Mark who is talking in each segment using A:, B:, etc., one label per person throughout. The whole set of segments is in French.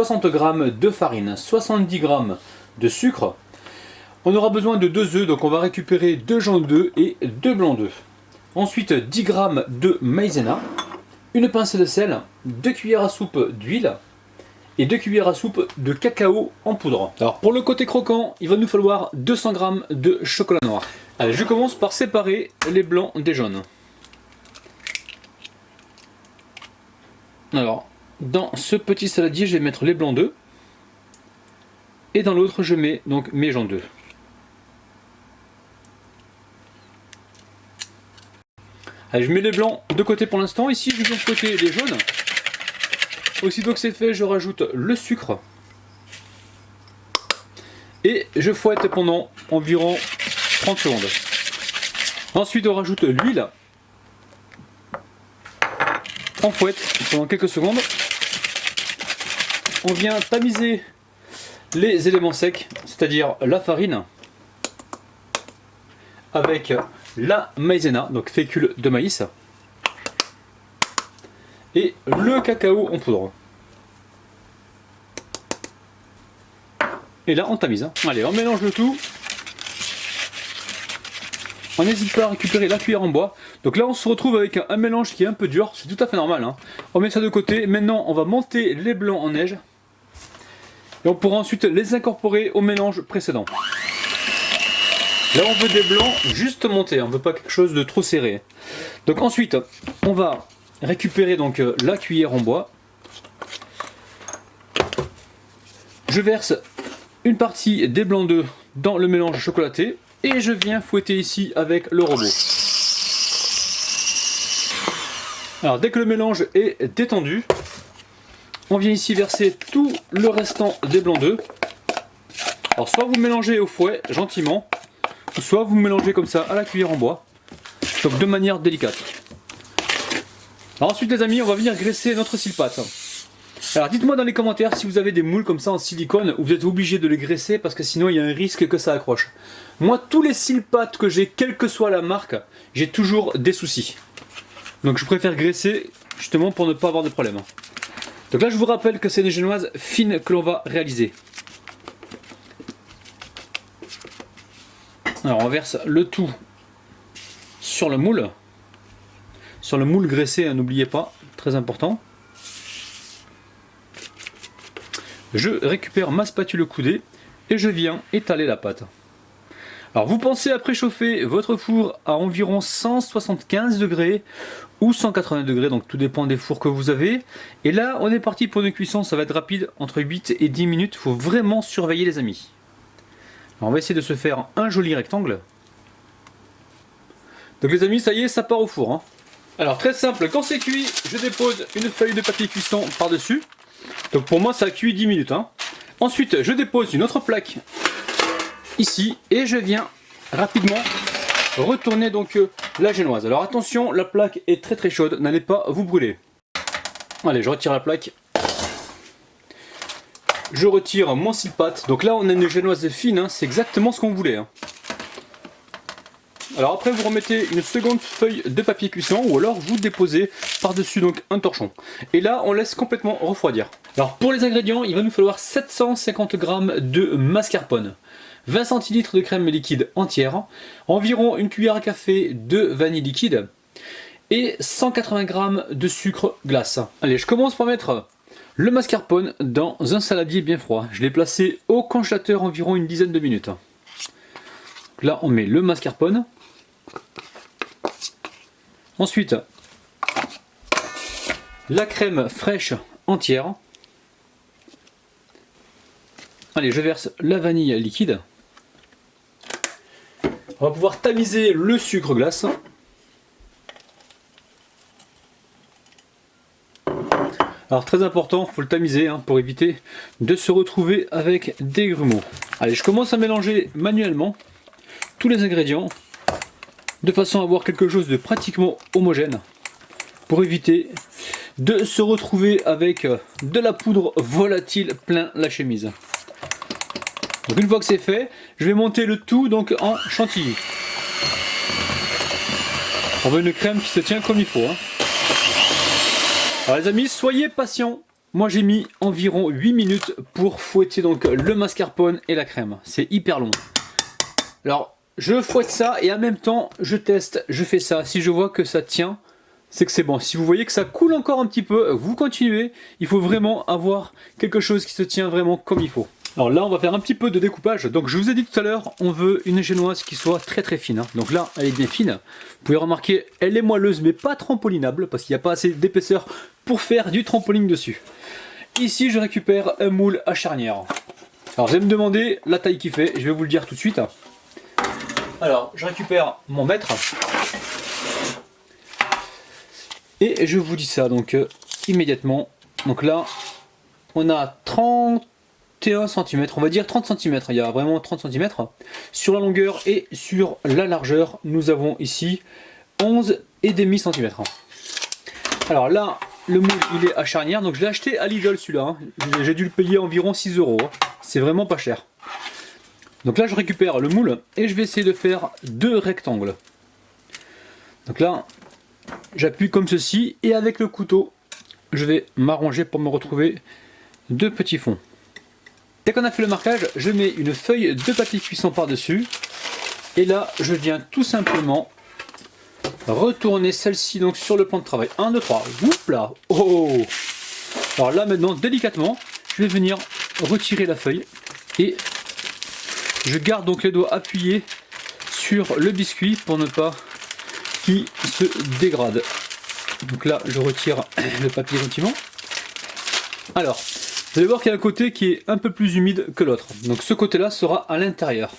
A: 60 g de farine, 70 g de sucre. On aura besoin de 2 œufs, donc on va récupérer 2 jaunes d'œufs et 2 blancs d'œufs. Ensuite 10 g de maïzena, une pincée de sel, 2 cuillères à soupe d'huile et 2 cuillères à soupe de cacao en poudre. Alors pour le côté croquant, il va nous falloir 200 g de chocolat noir. Allez, je commence par séparer les blancs des jaunes. Alors, dans ce petit saladier, je vais mettre les blancs d'œufs. Et dans l'autre, je mets donc mes jaunes d'œufs. Allez, je mets les blancs de côté pour l'instant. Ici, je viens fouetter les jaunes. Aussitôt que c'est fait, je rajoute le sucre. Et je fouette pendant environ 30 secondes. Ensuite, on rajoute l'huile. On fouette pendant quelques secondes. On vient tamiser les éléments secs, c'est-à-dire la farine avec la maïzena, donc fécule de maïs, et le cacao en poudre. Et là on tamise. Allez, on mélange le tout. On n'hésite pas à récupérer la cuillère en bois. Donc là on se retrouve avec un mélange qui est un peu dur, c'est tout à fait normal, hein. On met ça de côté. Maintenant on va monter les blancs en neige. Et on pourra ensuite les incorporer au mélange précédent. Là on veut des blancs juste montés, on ne veut pas quelque chose de trop serré. Donc ensuite on va récupérer donc la cuillère en bois. Je verse une partie des blancs d'œufs dans le mélange chocolaté. Et je viens fouetter ici avec le robot. Alors dès que le mélange est détendu, on vient ici verser tout le restant des blancs d'œufs. Alors soit vous mélangez au fouet gentiment, soit vous mélangez comme ça à la cuillère en bois, donc de manière délicate. Alors ensuite les amis, on va venir graisser notre sile-pâte. Alors dites-moi dans les commentaires si vous avez des moules comme ça en silicone où vous êtes obligé de les graisser parce que sinon il y a un risque que ça accroche. Moi tous les sile-pâtes que j'ai, quelle que soit la marque, j'ai toujours des soucis. Donc je préfère graisser justement pour ne pas avoir de problème. Donc là je vous rappelle que c'est des génoises fines que l'on va réaliser. Alors on verse le tout sur le moule. Sur le moule graissé, hein, n'oubliez pas, très important. Je récupère ma spatule coudée et je viens étaler la pâte. Alors vous pensez à préchauffer votre four à environ 175 degrés ou 180 degrés, donc tout dépend des fours que vous avez. Et là on est parti pour une cuisson, ça va être rapide, entre 8 et 10 minutes, il faut vraiment surveiller les amis. Alors on va essayer de se faire un joli rectangle. Donc les amis, ça y est, ça part au four, hein. Alors très simple, quand c'est cuit, je dépose une feuille de papier cuisson par-dessus. Donc pour moi ça cuit 10 minutes, hein. Ensuite je dépose une autre plaque ici et je viens rapidement retourner donc la génoise. Alors attention, la plaque est très très chaude, n'allez pas vous brûler. Allez, je retire la plaque. Je retire mon sile-pâte. Donc là on a une génoise fine, hein. C'est exactement ce qu'on voulait, hein. Alors après vous remettez une seconde feuille de papier cuisson ou alors vous déposez par-dessus donc un torchon. Et là on laisse complètement refroidir. Alors pour les ingrédients, il va nous falloir 750 g de mascarpone, 20 centilitres de crème liquide entière, environ une cuillère à café de vanille liquide et 180 g de sucre glace. Allez, je commence par mettre le mascarpone dans un saladier bien froid. Je l'ai placé au congélateur environ une dizaine de minutes. Là on met le mascarpone. Ensuite, la crème fraîche entière. Allez, je verse la vanille liquide. On va pouvoir tamiser le sucre glace. Alors très important, il faut le tamiser hein, pour éviter de se retrouver avec des grumeaux. Allez, je commence à mélanger manuellement tous les ingrédients de façon à avoir quelque chose de pratiquement homogène pour éviter de se retrouver avec de la poudre volatile plein la chemise. Donc une fois que c'est fait, je vais monter le tout donc en chantilly. On veut une crème qui se tient comme il faut, hein. Alors les amis, soyez patients. moi j'ai mis environ 8 minutes pour fouetter donc le mascarpone et la crème. C'est hyper long. Alors je fouette ça et en même temps je teste, je fais ça. Si je vois que ça tient, c'est que c'est bon. Si vous voyez que ça coule encore un petit peu, vous continuez. Il faut vraiment avoir quelque chose qui se tient vraiment comme il faut. Alors là on va faire un petit peu de découpage. Donc je vous ai dit tout à l'heure, on veut une génoise qui soit très très fine. Donc là elle est bien fine. Vous pouvez remarquer, elle est moelleuse mais pas trampolinable parce qu'il n'y a pas assez d'épaisseur pour faire du trampoline dessus. Ici je récupère un moule à charnière. Alors vous allez me demander la taille qu'il fait, je vais vous le dire tout de suite. Alors je récupère mon mètre. Et je vous dis ça donc immédiatement. Donc là on a 31 cm, on va dire 30 cm, il y a vraiment 30 cm. Sur la longueur et sur la largeur, nous avons ici 11,5 cm. Alors là, le moule il est à charnière, donc je l'ai acheté à Lidl celui-là. J'ai dû le payer environ 6 €. C'est vraiment pas cher. Donc là je récupère le moule et je vais essayer de faire deux rectangles. Donc là, j'appuie comme ceci et avec le couteau, je vais m'arranger pour me retrouver deux petits fonds. Dès qu'on a fait le marquage, je mets une feuille de papier cuisson par-dessus. Et là, je viens tout simplement retourner celle-ci donc sur le plan de travail. 1, 2, 3. Oups là. Oh. Alors là maintenant, délicatement, je vais venir retirer la feuille. Et je garde donc les doigts appuyés sur le biscuit pour ne pas qu'il se dégrade. Donc là, je retire le papier gentiment. Alors, vous allez voir qu'il y a un côté qui est un peu plus humide que l'autre. Donc ce côté-là sera à l'intérieur.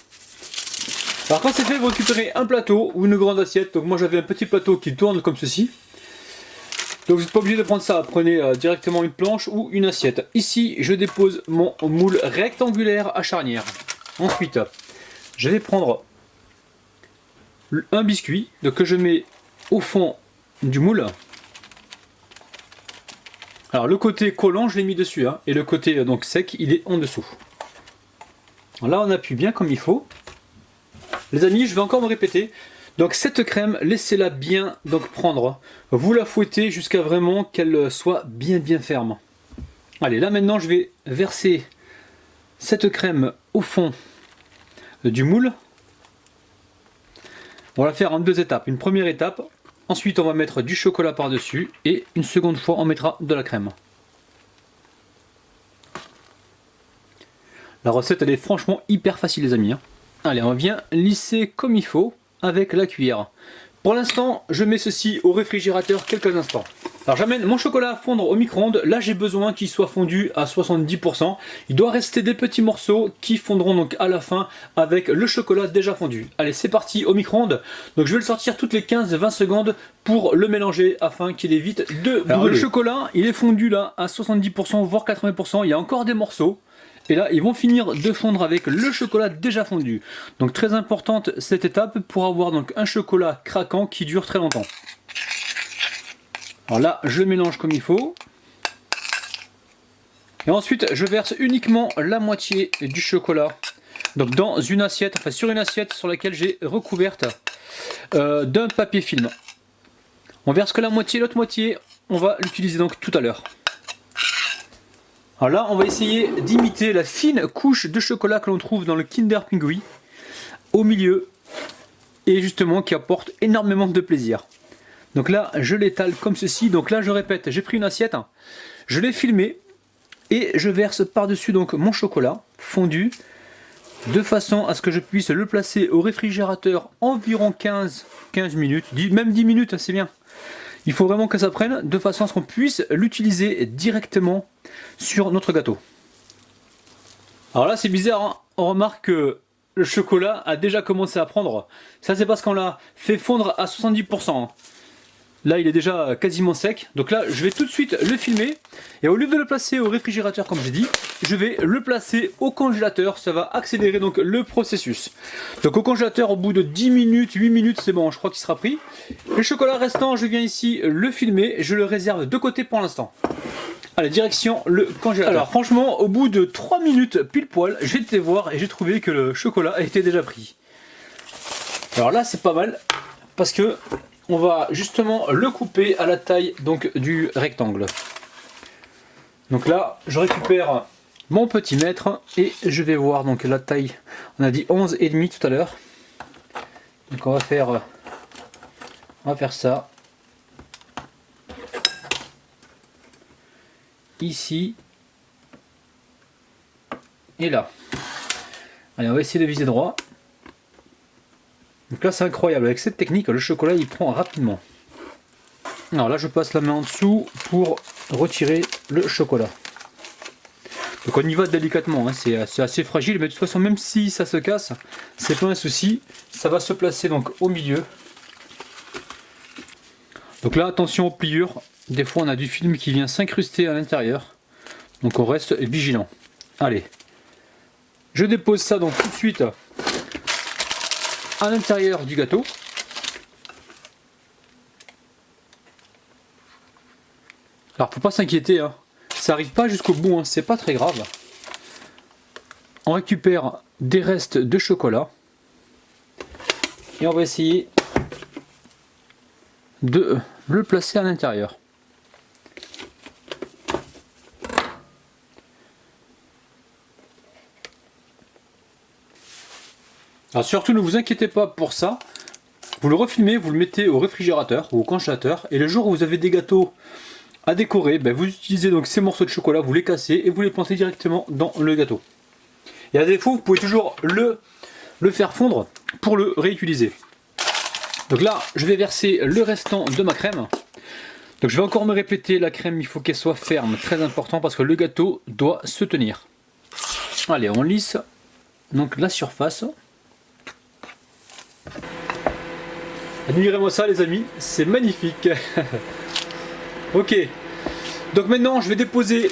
A: Alors quand c'est fait, vous récupérez un plateau ou une grande assiette. Donc moi j'avais un petit plateau qui tourne comme ceci. Donc vous n'êtes pas obligé de prendre ça. Prenez directement une planche ou une assiette. Ici, je dépose mon moule rectangulaire à charnière. Ensuite, je vais prendre un biscuit que je mets au fond du moule. Alors le côté collant je l'ai mis dessus hein, et le côté donc sec il est en dessous. Alors là on appuie bien comme il faut. Les amis, je vais encore me répéter. Donc cette crème, laissez-la bien donc prendre. Vous la fouettez jusqu'à vraiment qu'elle soit bien ferme. Allez, là maintenant je vais verser cette crème au fond du moule. On va la faire en deux étapes. Une première étape. Ensuite, on va mettre du chocolat par-dessus et une seconde fois, on mettra de la crème. La recette, elle est franchement hyper facile, les amis. Allez, on vient lisser comme il faut avec la cuillère. Pour l'instant, je mets ceci au réfrigérateur quelques instants. Alors, j'amène mon chocolat à fondre au micro-ondes. Là, j'ai besoin qu'il soit fondu à 70%. Il doit rester des petits morceaux qui fondront donc à la fin avec le chocolat déjà fondu. Allez, c'est parti au micro-ondes. Donc, je vais le sortir toutes les 15-20 secondes pour le mélanger afin qu'il évite de brûler. Alors, le chocolat, il est fondu là à 70% voire 80%. Il y a encore des morceaux. Et là, ils vont finir de fondre avec le chocolat déjà fondu. Donc très importante cette étape pour avoir donc un chocolat craquant qui dure très longtemps. Alors là, je mélange comme il faut. Et ensuite, je verse uniquement la moitié du chocolat. Donc dans une assiette, enfin sur une assiette sur laquelle j'ai recouverte d'un papier film. On verse que la moitié, l'autre moitié, on va l'utiliser donc tout à l'heure. Alors là, on va essayer d'imiter la fine couche de chocolat que l'on trouve dans le Kinder Pingui au milieu et justement qui apporte énormément de plaisir. Donc là, je l'étale comme ceci. Donc là, je répète, j'ai pris une assiette, je l'ai filmé et je verse par-dessus donc mon chocolat fondu de façon à ce que je puisse le placer au réfrigérateur environ 15 minutes, même 10 minutes, c'est bien. Il faut vraiment que ça prenne de façon à ce qu'on puisse l'utiliser directement sur notre gâteau. Alors là c'est bizarre, hein, on remarque que le chocolat a déjà commencé à prendre. Ça c'est parce qu'on l'a fait fondre à 70%. Là il est déjà quasiment sec. Donc là je vais tout de suite le filmer. Et au lieu de le placer au réfrigérateur comme j'ai dit, je vais le placer au congélateur. Ça va accélérer donc le processus. Donc au congélateur au bout de 10 minutes, 8 minutes c'est bon, je crois qu'il sera pris. Le chocolat restant, je viens ici le filmer. Je le réserve de côté pour l'instant. Allez, direction le congélateur. Alors franchement, au bout de 3 minutes pile poil, j'ai été voir et j'ai trouvé que le chocolat était déjà pris. Alors là c'est pas mal parce que on va justement le couper à la taille donc du rectangle. Donc là, je récupère mon petit mètre et je vais voir donc la taille. On a dit 11,5 tout à l'heure. Donc on va faire ça. Ici. Et là. Allez, on va essayer de viser droit. Donc là, c'est incroyable. Avec cette technique, le chocolat, il prend rapidement. Alors là, je passe la main en dessous pour retirer le chocolat. Donc on y va délicatement, hein. C'est assez fragile, mais de toute façon, même si ça se casse, c'est pas un souci. Ça va se placer donc au milieu. Donc là, attention aux pliures. Des fois, on a du film qui vient s'incruster à l'intérieur. Donc on reste vigilant. Allez. Je dépose ça donc tout de suite à l'intérieur du gâteau. Alors faut pas s'inquiéter, hein. Ça arrive pas jusqu'au bout, hein. C'est pas très grave. On récupère des restes de chocolat et on va essayer de le placer à l'intérieur. Alors surtout ne vous inquiétez pas pour ça, vous le refilmez, vous le mettez au réfrigérateur ou au congélateur et le jour où vous avez des gâteaux à décorer, vous utilisez donc ces morceaux de chocolat, vous les cassez et vous les plantez directement dans le gâteau. Et à défaut, vous pouvez toujours le faire fondre pour le réutiliser. Donc là, je vais verser le restant de ma crème. Donc je vais encore me répéter, la crème il faut qu'elle soit ferme, très important parce que le gâteau doit se tenir. Allez, on lisse donc la surface. Admirez-moi ça les amis, c'est magnifique. Ok, donc maintenant je vais déposer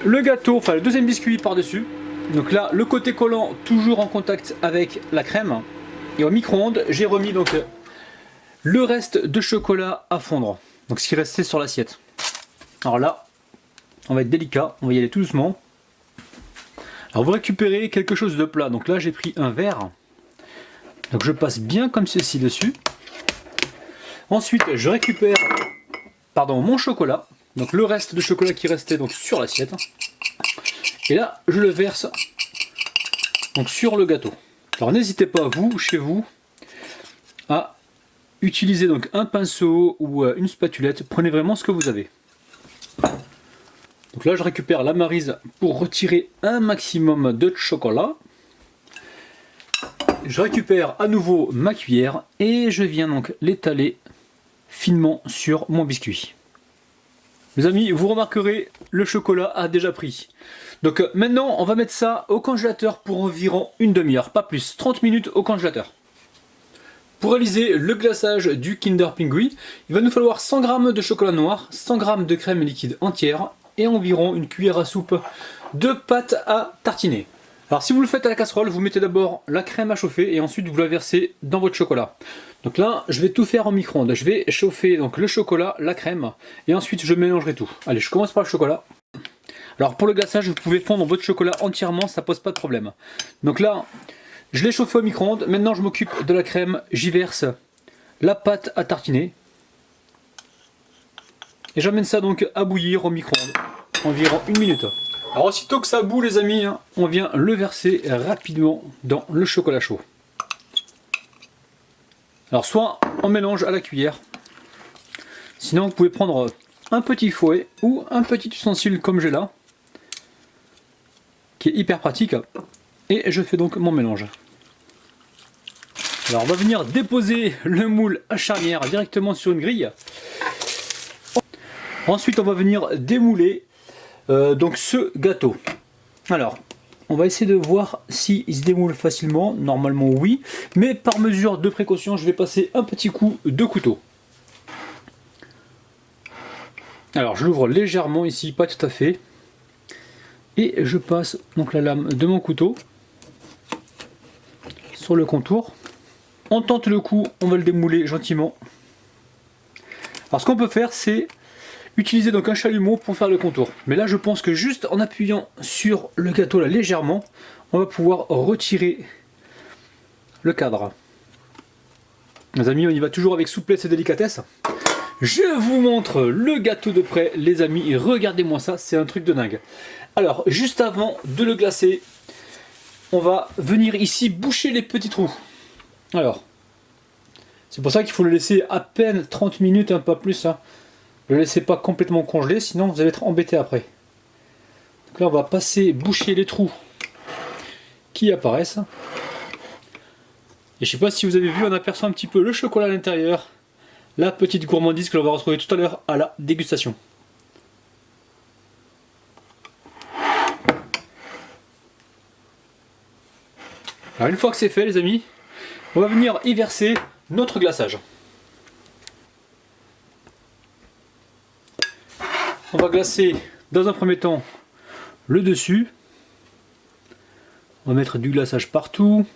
A: le gâteau, enfin le deuxième biscuit par-dessus. Donc là, le côté collant toujours en contact avec la crème. Et au micro-ondes, j'ai remis donc le reste de chocolat à fondre. Donc ce qui restait sur l'assiette. Alors là, on va être délicat, on va y aller tout doucement. Alors vous récupérez quelque chose de plat. Donc là, j'ai pris un verre. Donc je passe bien comme ceci dessus. Ensuite, je récupère mon chocolat. Donc le reste de chocolat qui restait donc sur l'assiette. Et là, je le verse donc sur le gâteau. Alors n'hésitez pas, vous, chez vous, à utiliser donc un pinceau ou une spatulette. Prenez vraiment ce que vous avez. Donc là, je récupère la maryse pour retirer un maximum de chocolat. Je récupère à nouveau ma cuillère et je viens donc l'étaler finement sur mon biscuit. Les amis, vous remarquerez, le chocolat a déjà pris. Donc maintenant, on va mettre ça au congélateur pour environ une demi-heure, pas plus, 30 minutes au congélateur. Pour réaliser le glaçage du Kinder Pingui, il va nous falloir 100 g de chocolat noir, 100 g de crème liquide entière et environ une cuillère à soupe de pâte à tartiner. Alors si vous le faites à la casserole, vous mettez d'abord la crème à chauffer et ensuite vous la versez dans votre chocolat. Donc là, je vais tout faire en micro-ondes. Je vais chauffer donc le chocolat, la crème et ensuite je mélangerai tout. Allez, je commence par le chocolat. Alors pour le glaçage, vous pouvez fondre votre chocolat entièrement, ça pose pas de problème. Donc là, je l'ai chauffé au micro-ondes. Maintenant, je m'occupe de la crème. J'y verse la pâte à tartiner. Et j'amène ça donc à bouillir au micro-ondes. Environ une minute. Alors aussitôt que ça bout les amis, on vient le verser rapidement dans le chocolat chaud. Alors soit on mélange à la cuillère. Sinon vous pouvez prendre un petit fouet ou un petit ustensile comme j'ai là. Qui est hyper pratique. Et je fais donc mon mélange. Alors on va venir déposer le moule à charnière directement sur une grille. Ensuite on va venir démouler donc ce gâteau. Alors on va essayer de voir s'il se démoule facilement. Normalement oui, mais par mesure de précaution je vais passer un petit coup de couteau. Alors je l'ouvre légèrement ici, pas tout à fait. Et je passe donc la lame de mon couteau sur le contour. On tente le coup, on va le démouler gentiment. Alors ce qu'on peut faire, c'est utiliser donc un chalumeau pour faire le contour. Mais là je pense que juste en appuyant sur le gâteau là légèrement, on va pouvoir retirer le cadre. Les amis, on y va toujours avec souplesse et délicatesse. Je vous montre le gâteau de près, les amis, et regardez-moi ça, c'est un truc de dingue. Alors, juste avant de le glacer, on va venir ici boucher les petits trous. Alors, c'est pour ça qu'il faut le laisser à peine 30 minutes, hein, pas plus. Hein. Ne le laissez pas complètement congelé, sinon vous allez être embêté après. Donc là, on va passer, boucher les trous qui apparaissent. Et je sais pas si vous avez vu, on aperçoit un petit peu le chocolat à l'intérieur. La petite gourmandise que l'on va retrouver tout à l'heure à la dégustation. Alors une fois que c'est fait les amis, on va venir y verser notre glaçage. On va glacer dans un premier temps le dessus. On va mettre du glaçage partout.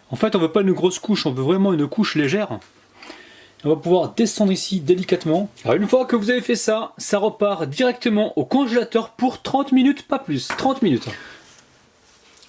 A: En fait on veut pas une grosse couche, on veut vraiment une couche légère. On va pouvoir descendre ici délicatement. Alors une fois que vous avez fait ça, ça repart directement au congélateur pour 30 minutes, pas plus, 30 minutes.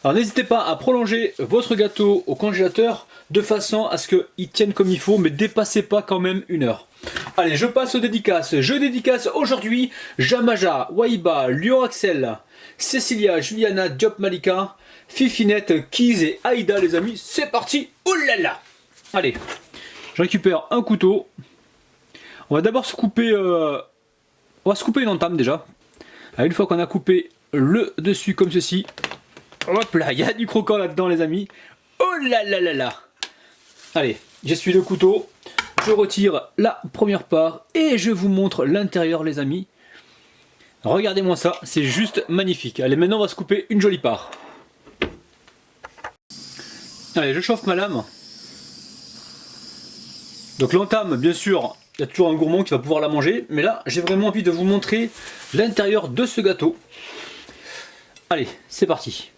A: Alors n'hésitez pas à prolonger votre gâteau au congélateur de façon à ce qu'il tienne comme il faut, mais dépassez pas quand même 1 heure. Allez, je passe aux dédicaces. Je dédicace aujourd'hui Jamaja, Waiba, Lyon Axel, Cécilia, Juliana, Diop Malika, Fifinette, Kiz et Aïda les amis. C'est parti. Oh là là. Allez, je récupère un couteau. On va d'abord se couper... on va se couper une entame déjà. Alors, une fois qu'on a coupé le dessus comme ceci... Hop là, il y a du croquant là-dedans les amis. Oh là là là là. Allez, j'essuie le couteau. Je retire la première part et je vous montre l'intérieur les amis. Regardez-moi ça, c'est juste magnifique. Allez, maintenant on va se couper une jolie part. Allez, je chauffe ma lame. Donc l'entame, bien sûr, il y a toujours un gourmand qui va pouvoir la manger. Mais là, j'ai vraiment envie de vous montrer l'intérieur de ce gâteau. Allez, c'est parti.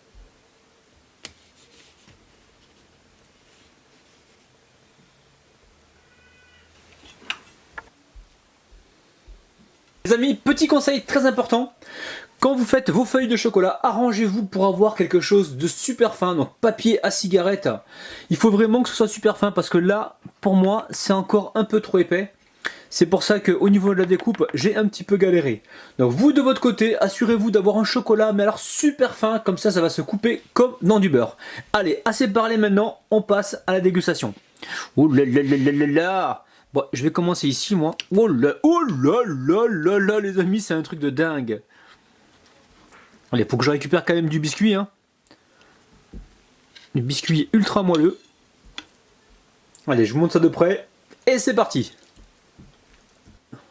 A: Les amis, petit conseil très important, quand vous faites vos feuilles de chocolat, arrangez-vous pour avoir quelque chose de super fin, donc papier à cigarette. Il faut vraiment que ce soit super fin parce que là, pour moi, c'est encore un peu trop épais. C'est pour ça qu'au niveau de la découpe, j'ai un petit peu galéré. Donc vous de votre côté, assurez-vous d'avoir un chocolat, mais alors super fin, comme ça va se couper comme dans du beurre. Allez, assez parlé maintenant, on passe à la dégustation. Oh là là là là là là. Bon, je vais commencer ici, moi. Oh là là, les amis, c'est un truc de dingue. Allez, faut que je récupère quand même du biscuit, hein. Du biscuit ultra moelleux. Allez, je vous montre ça de près. Et c'est parti.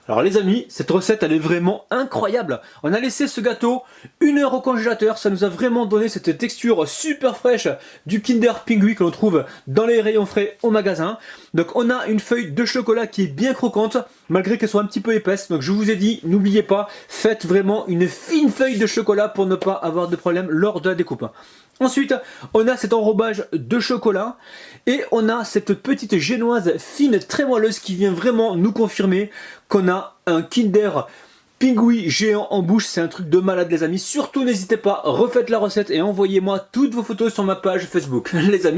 A: Alors les amis, cette recette elle est vraiment incroyable. On a laissé ce gâteau 1 heure au congélateur, ça nous a vraiment donné cette texture super fraîche du Kinder Pingui que l'on trouve dans les rayons frais au magasin. Donc on a une feuille de chocolat qui est bien croquante, malgré qu'elle soit un petit peu épaisse. Donc je vous ai dit, n'oubliez pas, faites vraiment une fine feuille de chocolat pour ne pas avoir de problème lors de la découpe. Ensuite, on a cet enrobage de chocolat et on a cette petite génoise fine, très moelleuse qui vient vraiment nous confirmer qu'on a un Kinder Pingui géant en bouche. C'est un truc de malade les amis. Surtout n'hésitez pas, refaites la recette et envoyez-moi toutes vos photos sur ma page Facebook. Les amis.